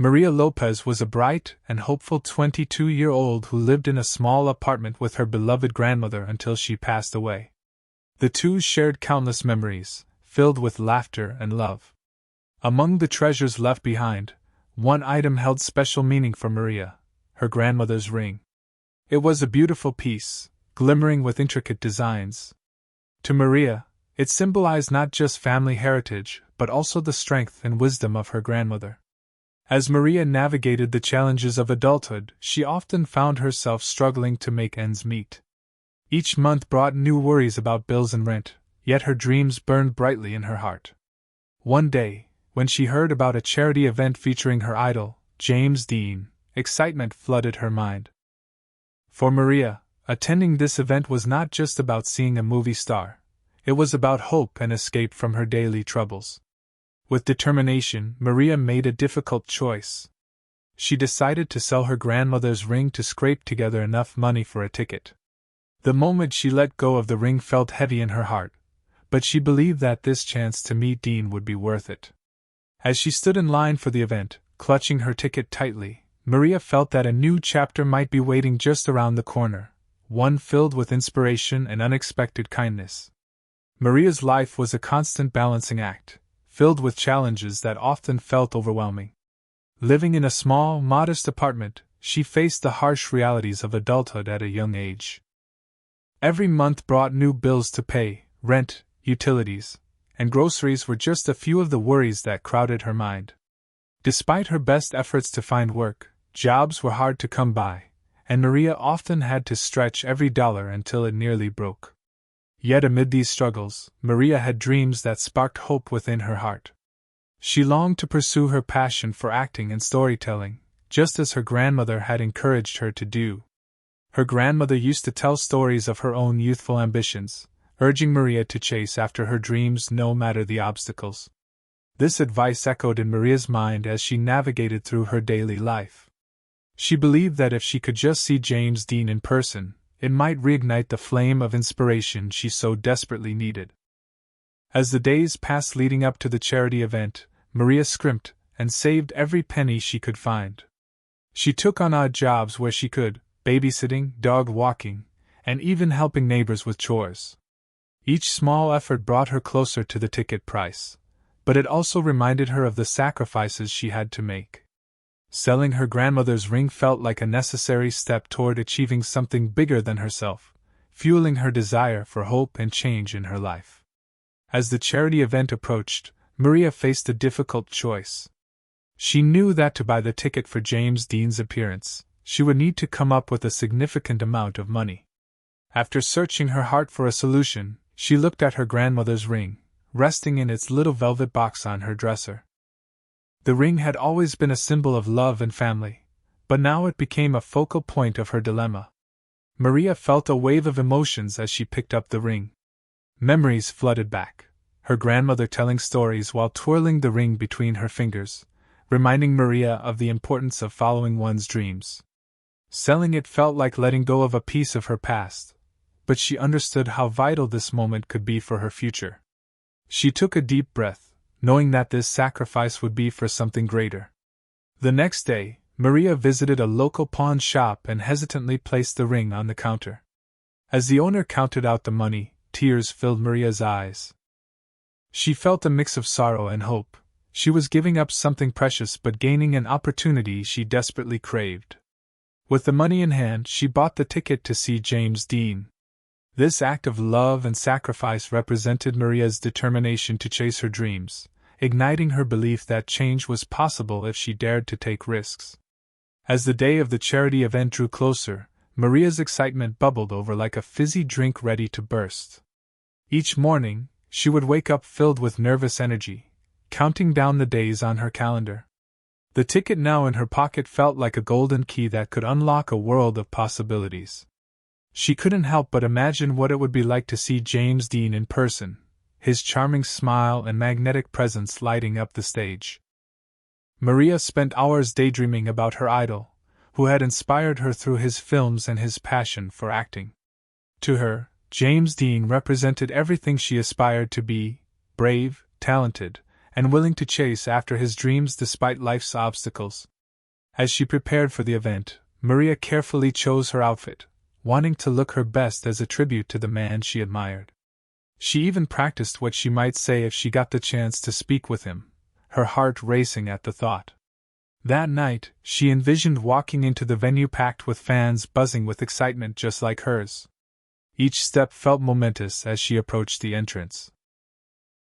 Maria Lopez was a bright and hopeful 22-year-old who lived in a small apartment with her beloved grandmother until she passed away. The two shared countless memories, filled with laughter and love. Among the treasures left behind, one item held special meaning for Maria: her grandmother's ring. It was a beautiful piece, glimmering with intricate designs. To Maria, it symbolized not just family heritage, but also the strength and wisdom of her grandmother. As Maria navigated the challenges of adulthood, she often found herself struggling to make ends meet. Each month brought new worries about bills and rent, yet her dreams burned brightly in her heart. One day, when she heard about a charity event featuring her idol, James Dean, excitement flooded her mind. For Maria, attending this event was not just about seeing a movie star. It was about hope and escape from her daily troubles. With determination, Maria made a difficult choice. She decided to sell her grandmother's ring to scrape together enough money for a ticket. The moment she let go of the ring felt heavy in her heart, but she believed that this chance to meet Dean would be worth it. As she stood in line for the event, clutching her ticket tightly, Maria felt that a new chapter might be waiting just around the corner, one filled with inspiration and unexpected kindness. Maria's life was a constant balancing act, filled with challenges that often felt overwhelming. Living in a small, modest apartment, she faced the harsh realities of adulthood at a young age. Every month brought new bills to pay: rent, utilities, and groceries were just a few of the worries that crowded her mind. Despite her best efforts to find work, jobs were hard to come by, and Maria often had to stretch every dollar until it nearly broke. Yet amid these struggles, Maria had dreams that sparked hope within her heart. She longed to pursue her passion for acting and storytelling, just as her grandmother had encouraged her to do. Her grandmother used to tell stories of her own youthful ambitions, urging Maria to chase after her dreams no matter the obstacles. This advice echoed in Maria's mind as she navigated through her daily life. She believed that if she could just see James Dean in person, it might reignite the flame of inspiration she so desperately needed. As the days passed leading up to the charity event, Maria scrimped and saved every penny she could find. She took on odd jobs where she could, babysitting, dog walking, and even helping neighbors with chores. Each small effort brought her closer to the ticket price, but it also reminded her of the sacrifices she had to make. Selling her grandmother's ring felt like a necessary step toward achieving something bigger than herself, fueling her desire for hope and change in her life. As the charity event approached, Maria faced a difficult choice. She knew that to buy the ticket for James Dean's appearance, she would need to come up with a significant amount of money. After searching her heart for a solution, she looked at her grandmother's ring, resting in its little velvet box on her dresser. The ring had always been a symbol of love and family, but now it became a focal point of her dilemma. Maria felt a wave of emotions as she picked up the ring. Memories flooded back, her grandmother telling stories while twirling the ring between her fingers, reminding Maria of the importance of following one's dreams. Selling it felt like letting go of a piece of her past, but she understood how vital this moment could be for her future. She took a deep breath, knowing that this sacrifice would be for something greater. The next day, Maria visited a local pawn shop and hesitantly placed the ring on the counter. As the owner counted out the money, tears filled Maria's eyes. She felt a mix of sorrow and hope. She was giving up something precious but gaining an opportunity she desperately craved. With the money in hand, she bought the ticket to see James Dean. This act of love and sacrifice represented Maria's determination to chase her dreams, igniting her belief that change was possible if she dared to take risks. As the day of the charity event drew closer, Maria's excitement bubbled over like a fizzy drink ready to burst. Each morning, she would wake up filled with nervous energy, counting down the days on her calendar. The ticket now in her pocket felt like a golden key that could unlock a world of possibilities. She couldn't help but imagine what it would be like to see James Dean in person, his charming smile and magnetic presence lighting up the stage. Maria spent hours daydreaming about her idol, who had inspired her through his films and his passion for acting. To her, James Dean represented everything she aspired to be: brave, talented, and willing to chase after his dreams despite life's obstacles. As she prepared for the event, Maria carefully chose her outfit, wanting to look her best as a tribute to the man she admired. She even practiced what she might say if she got the chance to speak with him, her heart racing at the thought. That night, she envisioned walking into the venue packed with fans buzzing with excitement just like hers. Each step felt momentous as she approached the entrance.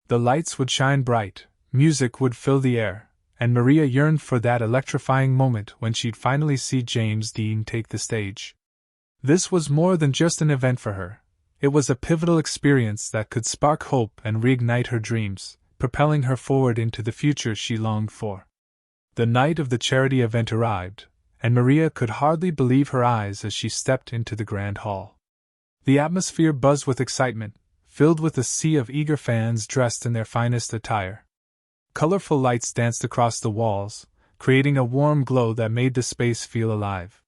The lights would shine bright, music would fill the air, and Maria yearned for that electrifying moment when she'd finally see James Dean take the stage. This was more than just an event for her. It was a pivotal experience that could spark hope and reignite her dreams, propelling her forward into the future she longed for. The night of the charity event arrived, and Maria could hardly believe her eyes as she stepped into the grand hall. The atmosphere buzzed with excitement, filled with a sea of eager fans dressed in their finest attire. Colorful lights danced across the walls, creating a warm glow that made the space feel alive.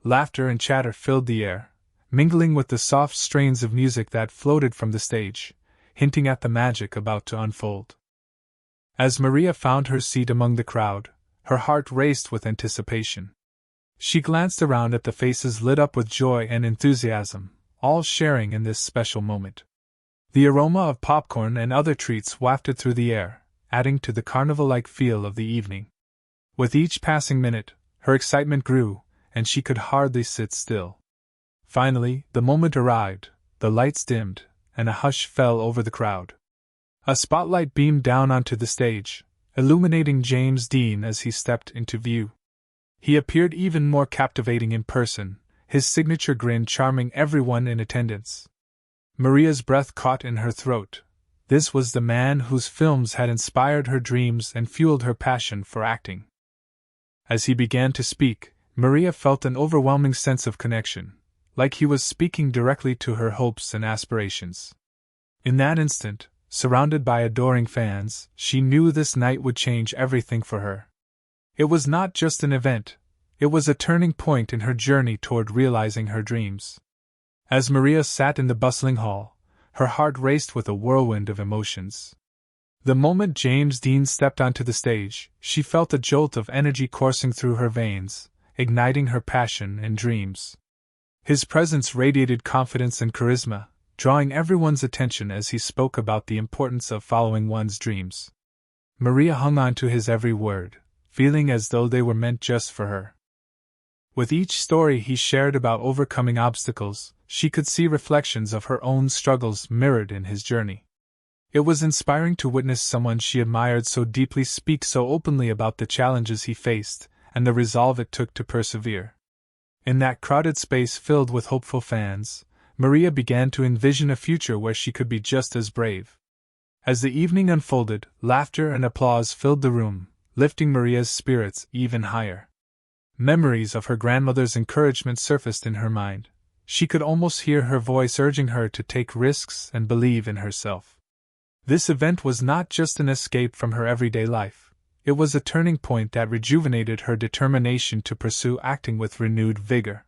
Laughter and chatter filled the air, mingling with the soft strains of music that floated from the stage, hinting at the magic about to unfold. As Maria found her seat among the crowd, her heart raced with anticipation. She glanced around at the faces lit up with joy and enthusiasm, all sharing in this special moment. The aroma of popcorn and other treats wafted through the air, adding to the carnival-like feel of the evening. With each passing minute, her excitement grew, and she could hardly sit still. Finally, the moment arrived, the lights dimmed, and a hush fell over the crowd. A spotlight beamed down onto the stage, illuminating James Dean as he stepped into view. He appeared even more captivating in person, his signature grin charming everyone in attendance. Maria's breath caught in her throat. This was the man whose films had inspired her dreams and fueled her passion for acting. As he began to speak, Maria felt an overwhelming sense of connection, like he was speaking directly to her hopes and aspirations. In that instant, surrounded by adoring fans, she knew this night would change everything for her. It was not just an event, it was a turning point in her journey toward realizing her dreams. As Maria sat in the bustling hall, her heart raced with a whirlwind of emotions. The moment James Dean stepped onto the stage, she felt a jolt of energy coursing through her veins, igniting her passion and dreams. His presence radiated confidence and charisma, drawing everyone's attention as he spoke about the importance of following one's dreams. Maria hung on to his every word, feeling as though they were meant just for her. With each story he shared about overcoming obstacles, she could see reflections of her own struggles mirrored in his journey. It was inspiring to witness someone she admired so deeply speak so openly about the challenges he faced, and the resolve it took to persevere. In that crowded space filled with hopeful fans, Maria began to envision a future where she could be just as brave. As the evening unfolded, laughter and applause filled the room, lifting Maria's spirits even higher. Memories of her grandmother's encouragement surfaced in her mind. She could almost hear her voice urging her to take risks and believe in herself. This event was not just an escape from her everyday life. It was a turning point that rejuvenated her determination to pursue acting with renewed vigor.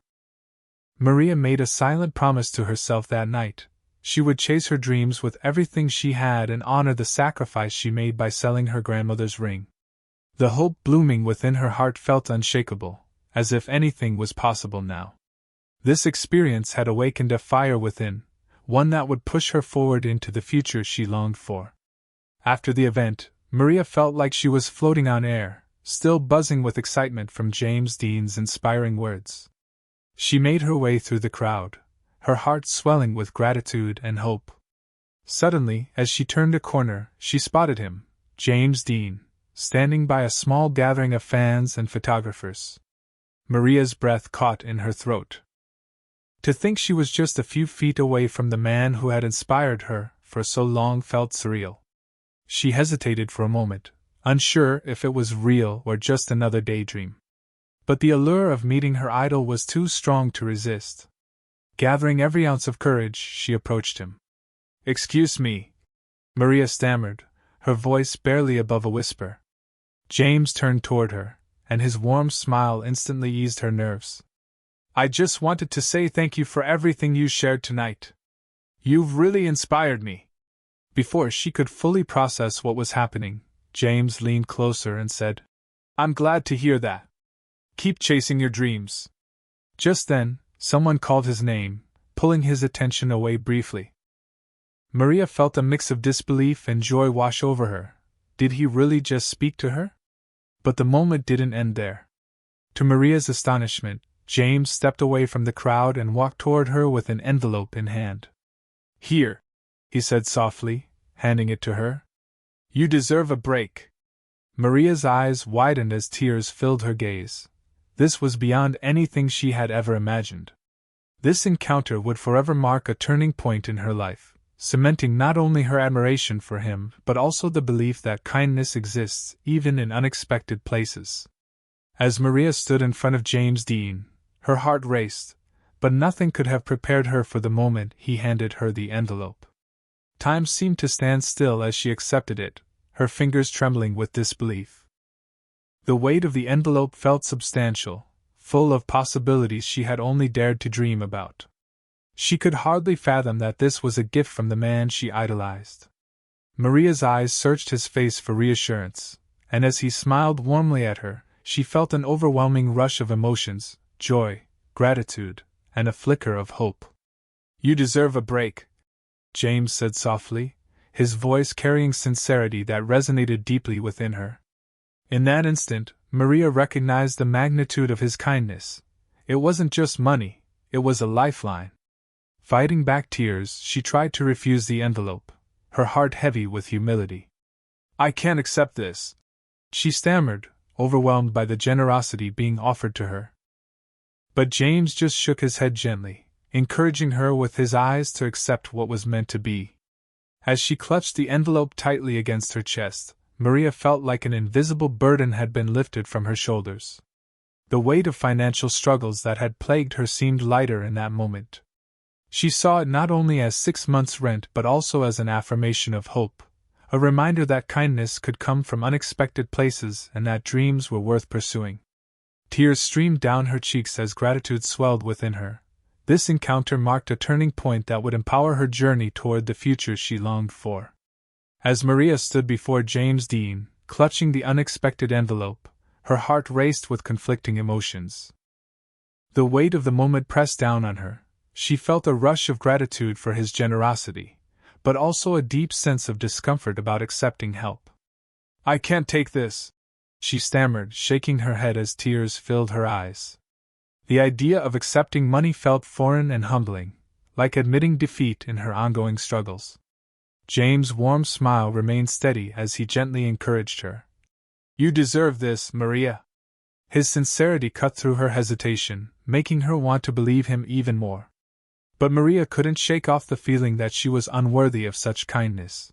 Maria made a silent promise to herself that night. She would chase her dreams with everything she had and honor the sacrifice she made by selling her grandmother's ring. The hope blooming within her heart felt unshakable, as if anything was possible now. This experience had awakened a fire within, one that would push her forward into the future she longed for. After the event, Maria felt like she was floating on air, still buzzing with excitement from James Dean's inspiring words. She made her way through the crowd, her heart swelling with gratitude and hope. Suddenly, as she turned a corner, she spotted him, James Dean, standing by a small gathering of fans and photographers. Maria's breath caught in her throat. To think she was just a few feet away from the man who had inspired her for so long felt surreal. She hesitated for a moment, unsure if it was real or just another daydream. But the allure of meeting her idol was too strong to resist. Gathering every ounce of courage, she approached him. "Excuse me," Maria stammered, her voice barely above a whisper. James turned toward her, and his warm smile instantly eased her nerves. "I just wanted to say thank you for everything you shared tonight. You've really inspired me." Before she could fully process what was happening, James leaned closer and said, "I'm glad to hear that. Keep chasing your dreams." Just then, someone called his name, pulling his attention away briefly. Maria felt a mix of disbelief and joy wash over her. Did he really just speak to her? But the moment didn't end there. To Maria's astonishment, James stepped away from the crowd and walked toward her with an envelope in hand. "Here," he said softly, handing it to her. "You deserve a break." Maria's eyes widened as tears filled her gaze. This was beyond anything she had ever imagined. This encounter would forever mark a turning point in her life, cementing not only her admiration for him but also the belief that kindness exists even in unexpected places. As Maria stood in front of James Dean, her heart raced, but nothing could have prepared her for the moment he handed her the envelope. Time seemed to stand still as she accepted it, her fingers trembling with disbelief. The weight of the envelope felt substantial, full of possibilities she had only dared to dream about. She could hardly fathom that this was a gift from the man she idolized. Maria's eyes searched his face for reassurance, and as he smiled warmly at her, she felt an overwhelming rush of emotions, joy, gratitude, and a flicker of hope. "You deserve a break," James said softly, his voice carrying sincerity that resonated deeply within her. In that instant, Maria recognized the magnitude of his kindness. It wasn't just money, it was a lifeline. Fighting back tears, she tried to refuse the envelope, her heart heavy with humility. "I can't accept this," she stammered, overwhelmed by the generosity being offered to her. But James just shook his head gently, encouraging her with his eyes to accept what was meant to be. As she clutched the envelope tightly against her chest, Maria felt like an invisible burden had been lifted from her shoulders. The weight of financial struggles that had plagued her seemed lighter in that moment. She saw it not only as 6 months' rent but also as an affirmation of hope, a reminder that kindness could come from unexpected places and that dreams were worth pursuing. Tears streamed down her cheeks as gratitude swelled within her. This encounter marked a turning point that would empower her journey toward the future she longed for. As Maria stood before James Dean, clutching the unexpected envelope, her heart raced with conflicting emotions. The weight of the moment pressed down on her. She felt a rush of gratitude for his generosity, but also a deep sense of discomfort about accepting help. "I can't take this," she stammered, shaking her head as tears filled her eyes. The idea of accepting money felt foreign and humbling, like admitting defeat in her ongoing struggles. James' warm smile remained steady as he gently encouraged her. "You deserve this, Maria." His sincerity cut through her hesitation, making her want to believe him even more. But Maria couldn't shake off the feeling that she was unworthy of such kindness.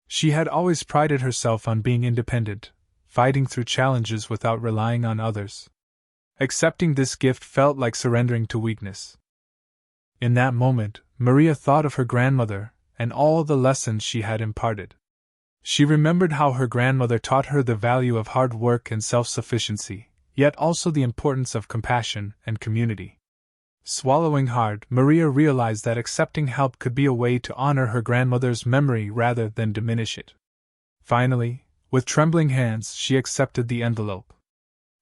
She had always prided herself on being independent, fighting through challenges without relying on others. Accepting this gift felt like surrendering to weakness. In that moment, Maria thought of her grandmother and all the lessons she had imparted. She remembered how her grandmother taught her the value of hard work and self-sufficiency, yet also the importance of compassion and community. Swallowing hard, Maria realized that accepting help could be a way to honor her grandmother's memory rather than diminish it. Finally, with trembling hands, she accepted the envelope.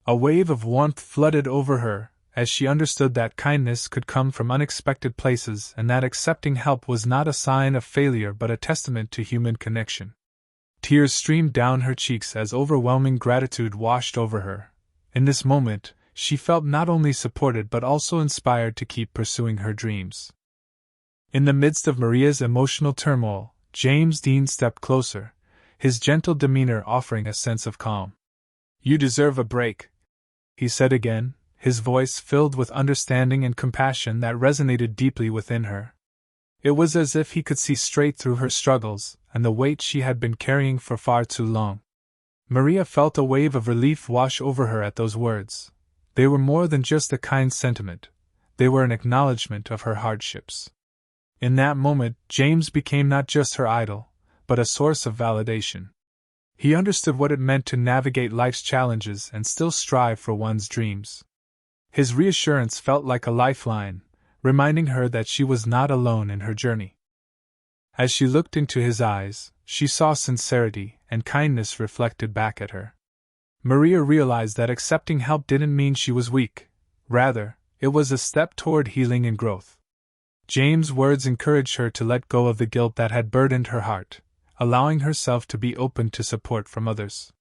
A wave of warmth flooded over her as she understood that kindness could come from unexpected places and that accepting help was not a sign of failure but a testament to human connection. Tears streamed down her cheeks as overwhelming gratitude washed over her. In this moment, she felt not only supported but also inspired to keep pursuing her dreams. In the midst of Maria's emotional turmoil, James Dean stepped closer, his gentle demeanor offering a sense of calm. "You deserve a break," he said again, his voice filled with understanding and compassion that resonated deeply within her. It was as if he could see straight through her struggles and the weight she had been carrying for far too long. Maria felt a wave of relief wash over her at those words. They were more than just a kind sentiment, they were an acknowledgement of her hardships. In that moment, James became not just her idol, but a source of validation. He understood what it meant to navigate life's challenges and still strive for one's dreams. His reassurance felt like a lifeline, reminding her that she was not alone in her journey. As she looked into his eyes, she saw sincerity and kindness reflected back at her. Maria realized that accepting help didn't mean she was weak. Rather, it was a step toward healing and growth. James' words encouraged her to let go of the guilt that had burdened her heart, allowing herself to be open to support from others.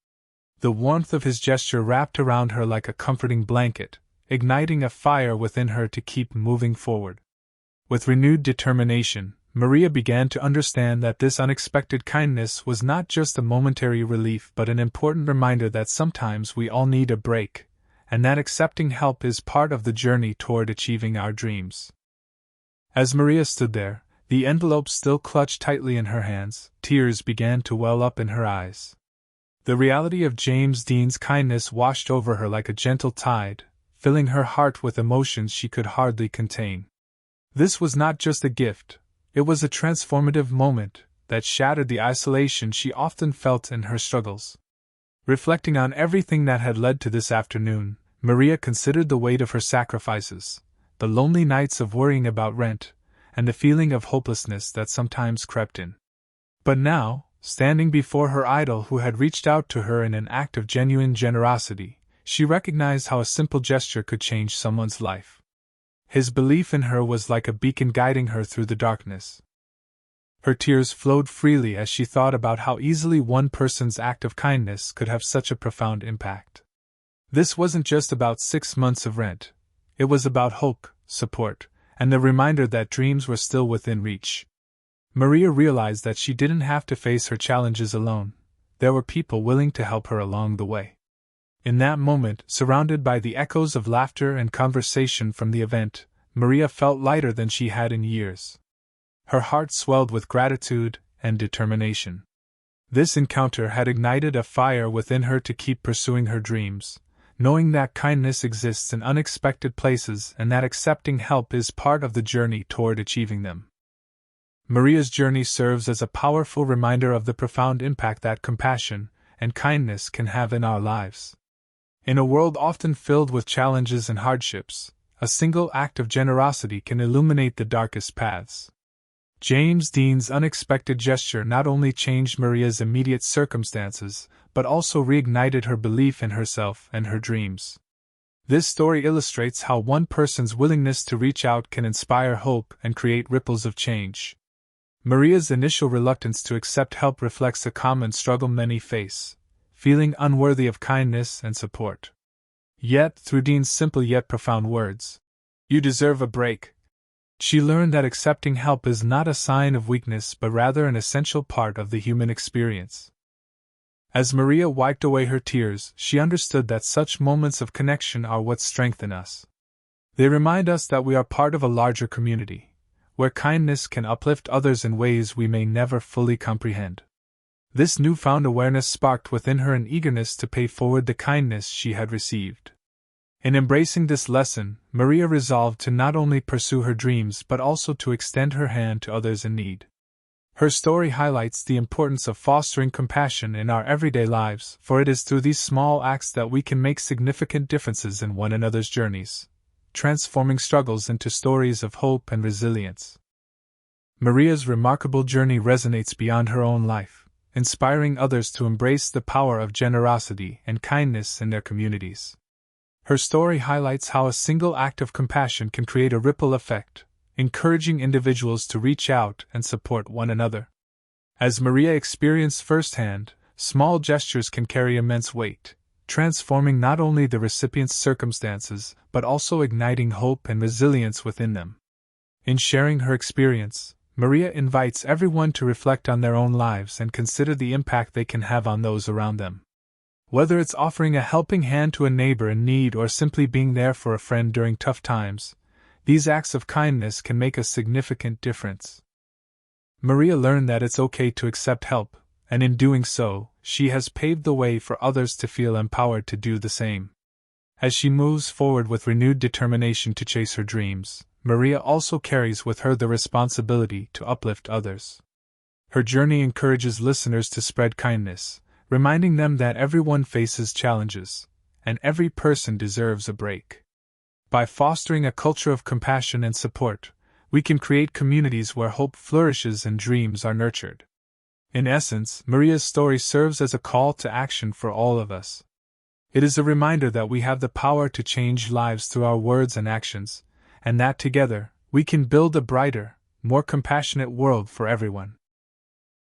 The warmth of his gesture wrapped around her like a comforting blanket, igniting a fire within her to keep moving forward. With renewed determination, Maria began to understand that this unexpected kindness was not just a momentary relief but an important reminder that sometimes we all need a break, and that accepting help is part of the journey toward achieving our dreams. As Maria stood there, the envelope still clutched tightly in her hands, tears began to well up in her eyes. The reality of James Dean's kindness washed over her like a gentle tide, filling her heart with emotions she could hardly contain. This was not just a gift, it was a transformative moment that shattered the isolation she often felt in her struggles. Reflecting on everything that had led to this afternoon, Maria considered the weight of her sacrifices, the lonely nights of worrying about rent, and the feeling of hopelessness that sometimes crept in. But now, standing before her idol who had reached out to her in an act of genuine generosity, she recognized how a simple gesture could change someone's life. His belief in her was like a beacon guiding her through the darkness. Her tears flowed freely as she thought about how easily one person's act of kindness could have such a profound impact. This wasn't just about 6 months of rent. It was about hope, support, and the reminder that dreams were still within reach. Maria realized that she didn't have to face her challenges alone. There were people willing to help her along the way. In that moment, surrounded by the echoes of laughter and conversation from the event, Maria felt lighter than she had in years. Her heart swelled with gratitude and determination. This encounter had ignited a fire within her to keep pursuing her dreams, knowing that kindness exists in unexpected places and that accepting help is part of the journey toward achieving them. Maria's journey serves as a powerful reminder of the profound impact that compassion and kindness can have in our lives. In a world often filled with challenges and hardships, a single act of generosity can illuminate the darkest paths. James Dean's unexpected gesture not only changed Maria's immediate circumstances, but also reignited her belief in herself and her dreams. This story illustrates how one person's willingness to reach out can inspire hope and create ripples of change. Maria's initial reluctance to accept help reflects a common struggle many face, feeling unworthy of kindness and support. Yet, through Dean's simple yet profound words, "You deserve a break," she learned that accepting help is not a sign of weakness but rather an essential part of the human experience. As Maria wiped away her tears, she understood that such moments of connection are what strengthen us. They remind us that we are part of a larger community, where kindness can uplift others in ways we may never fully comprehend. This newfound awareness sparked within her an eagerness to pay forward the kindness she had received. In embracing this lesson, Maria resolved to not only pursue her dreams but also to extend her hand to others in need. Her story highlights the importance of fostering compassion in our everyday lives, for it is through these small acts that we can make significant differences in one another's journeys, transforming struggles into stories of hope and resilience. Maria's remarkable journey resonates beyond her own life, inspiring others to embrace the power of generosity and kindness in their communities. Her story highlights how a single act of compassion can create a ripple effect, encouraging individuals to reach out and support one another. As Maria experienced firsthand, small gestures can carry immense weight, transforming not only the recipient's circumstances but also igniting hope and resilience within them. In sharing her experience, Maria invites everyone to reflect on their own lives and consider the impact they can have on those around them. Whether it's offering a helping hand to a neighbor in need or simply being there for a friend during tough times, these acts of kindness can make a significant difference. Maria learned that it's okay to accept help, and in doing so, she has paved the way for others to feel empowered to do the same. As she moves forward with renewed determination to chase her dreams, Maria also carries with her the responsibility to uplift others. Her journey encourages listeners to spread kindness, reminding them that everyone faces challenges, and every person deserves a break. By fostering a culture of compassion and support, we can create communities where hope flourishes and dreams are nurtured. In essence, Maria's story serves as a call to action for all of us. It is a reminder that we have the power to change lives through our words and actions, and that together, we can build a brighter, more compassionate world for everyone.